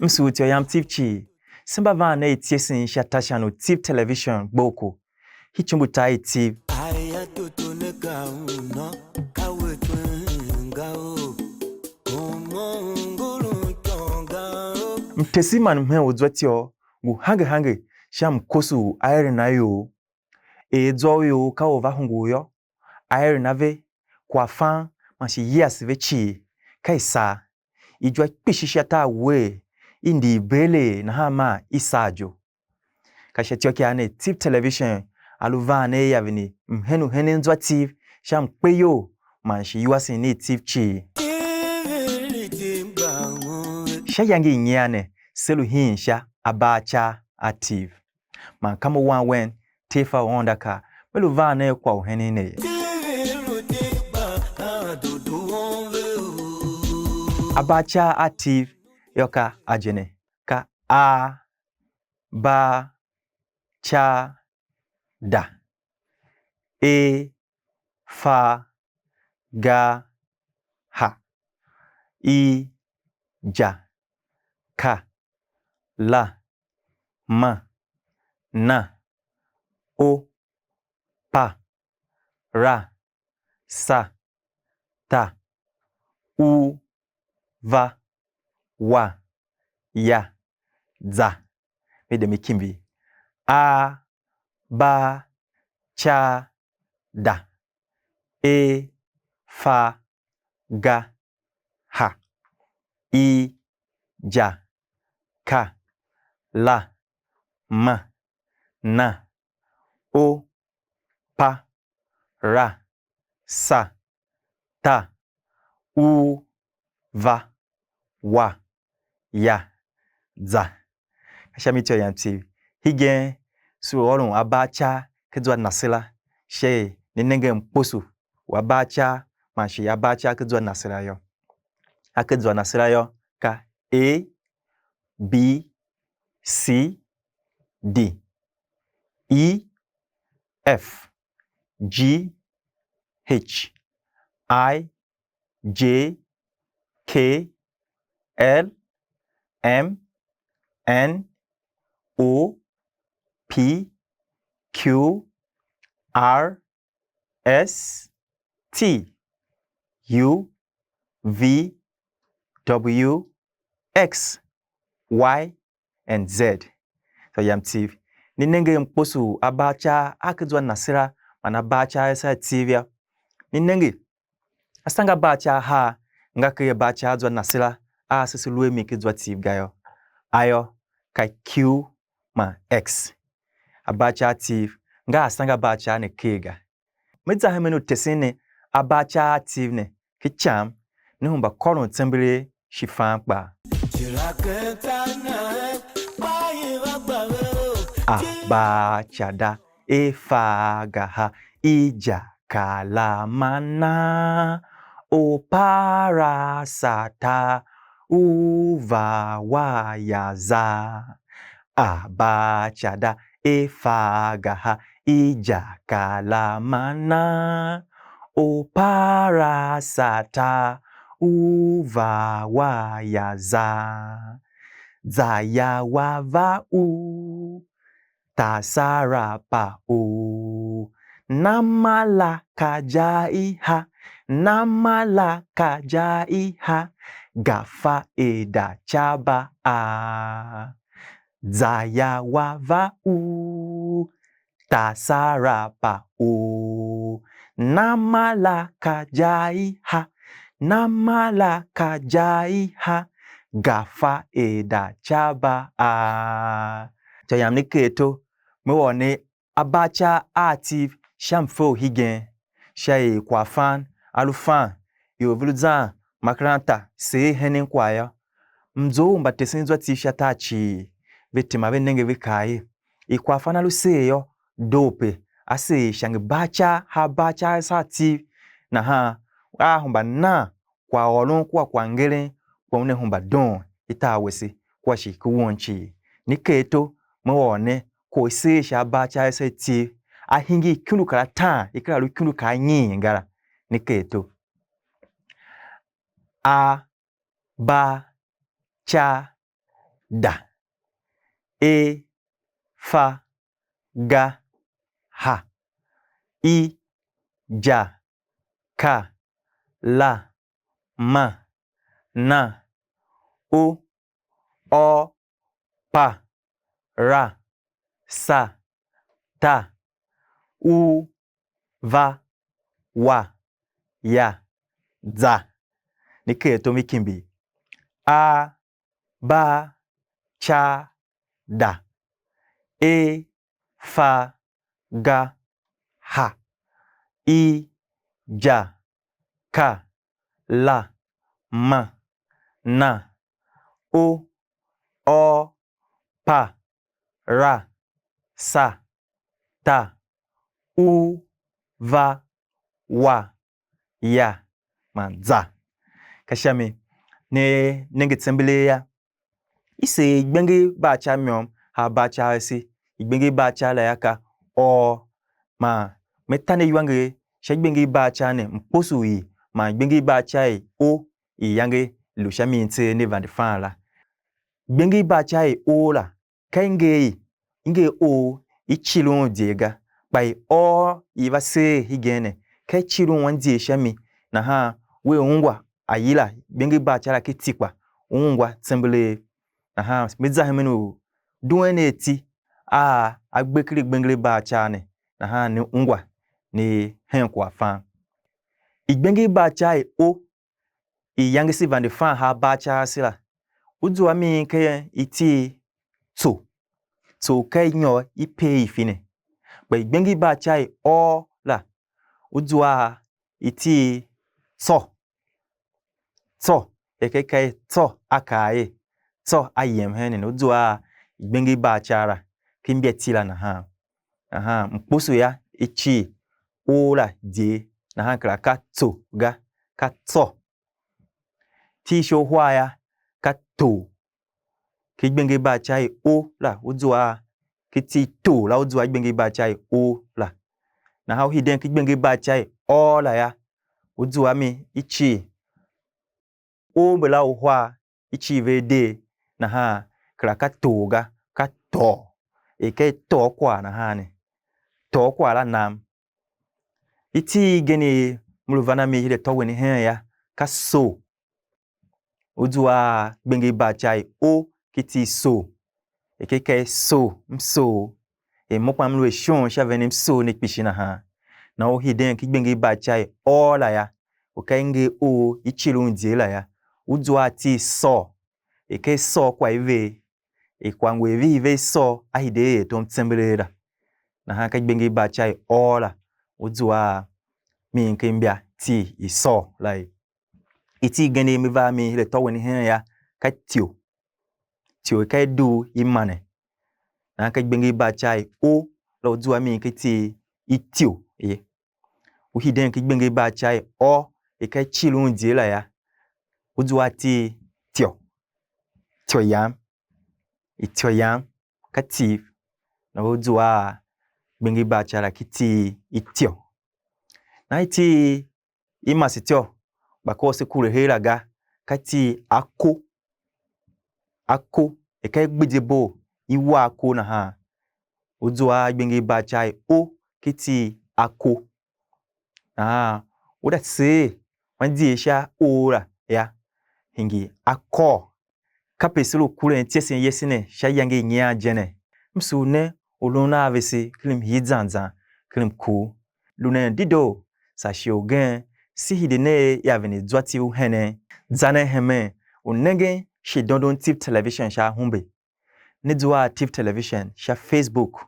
Msuti yam tifchi simba vana etiesin shatasha no tip television boko hichumbu tai tip mtesiman mhe odzwatio gu hange sham kosu ayre na yo edzo yo ka ova hungu yo ayre na ve kwa fan mashi yes ve chi kaisa ijwa kpishishata we indi bele na hama isajo kashetio kiane tip television aluvane yavini mhenu henenzwa tip sham kpeyo manshi yuasi ni tip chi shayangi nyane selu hinsha abacha active man kama wan wen tefa wondaka meluvane kwa uhenene abacha active yoka ajene ka a ba cha da e fa ga ha i ja ka la ma na o pa ra sa ta u va wa ya za mede mikimbi a ba cha da e fa ga ha i ja ka la ma na o pa ra sa ta u va wa ya za ashamitio yanti higen su orun abacha kedzwa nasila she ninenge mposu wabacha mashi abacha kedzwa nasila yo akedzwa nasila yo ka a b c d e f g h I J K L M N O P Q R S T U V W X Y and Z. So yamtiv ninenge mposu abacha akedzwa nasira mana bacha esa tivia ninenge asanga bacha ha ngake bacha adzwa nasira a sisiluwe mikedzwa tiv gayo ayo ka Q ma X abacha tiv nga asanga bacha ne kega medza hemenu tesine abacha tiv ne kicham ne humba koron tembere shifan pa abacha da efagaha ija kalamana o parasata uva wayaza abacha da efagaha ija kalamana o parasata uva wayaza zaya wava u tasara pa u namala kajaiha namala kajaiha gafa eda chaba a zaya wava u tasara pa u namala kajaiha namala kajaiha gafa eda chaba a Chayamni keto mwone abacha active shamfo higen shay kwafan alufan yo vuludzan makranta se henin kwaya mzo mbatesinzwa tishata chi vetima venenge vikaye ikwafan aluseyo dope ase shangi bacha ha bacha sa active na ha humba na kwa olon kwa ngere kwa une humba don itawesi kwa shi kuwonchi niketo mwone ko se sha bacha ese ti ahingi kundu kala ta ikala lu kundu ka nyi ngara niketo a ba cha da e fa ga ha i ja ka la ma na o pa ra sa ta u va wa ya za niketo mikimbi a ba cha da e fa ga ha i ja ka la ma na o pa ra sa ta u va wa ya ma za kashami ne nenge tsembele ya ise igbenge ba cha myom ha ba cha si igbenge ba cha la yaka o ma metane yuange sha igbenge ba cha ne mposu yi ma igbenge ba cha yi o yange lu shami nte ne van de fan la igbenge ba cha yi o la kenge inge o ichilon diega bai o iva se higene kai chilon wan die shami na ha we ungwa ayila igbenge ba cha la kitikwa ungwa tsembele aha meza hemenu duene ti agbekiri gbengre ba cha ne aha ni ungwa ni hen kwa fa igbenge ba cha o yange si van de fan ha ba cha sila udu ami ke iti to kai nyo ipe ifine ba igbenge ba cha o la udu iti to kai to akaye so ayem hene no dua igbenge ba chara kimbia tila na ha aha mposo ya ichi ola die na ha kra ka to ga ka to ti sho hwa ya ka to kigbenge ba chai o la udua kiti to la udua igbenge ba chai o la na ha hiden kigbenge ba chai o la ya udua mi ichi o bela hwa ichi vede na ha kra ka toga ka to ke to kwa na ha ne to kwa la nam iti geni muluvana mi hile to weni hen ya ka so udua gbengi ba chai o kiti so ke so mso mokwa mlu shon sha venim so ne kpishina ha na o hiden ki gbengi ba chai o la ya o kenge o ichilun die la ya udua ti so ke so kwa ive kwangwe vive so ahide tom tsembelera na ha ka gbengi ba chai ola udua mi nkembia ti iso lai iti gene mi va mi le to weni hen ya ka tio ka du imane na ka gbengi ba chai o la udua mi ke ti itio uhiden ki gbengi ba chai o ka chilun die la ya udua ti tio yam itio yam kati na udua gbengi ba chala kiti itio na iti imasitio bako se kure hera ga kati ako kai gbedebo iwa ako na ha udua gbengi ba chai o kiti ako uda se wandi sha ora ya hingi ako kapesulu kure ntiyesen yesine sha yange nya jene msu ne olona avesi klim hidzanza klim ku lune dido sa shiogen si hidene ya veni zwati u hene zane heme unenge shi dondon tip television sha humbe nidwa tip television sha Facebook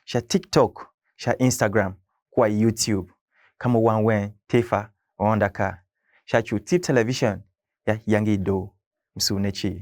sha TikTok sha Instagram kwa YouTube kama wanwen tefa ondaka sha chu tip television ya yange do msu nechi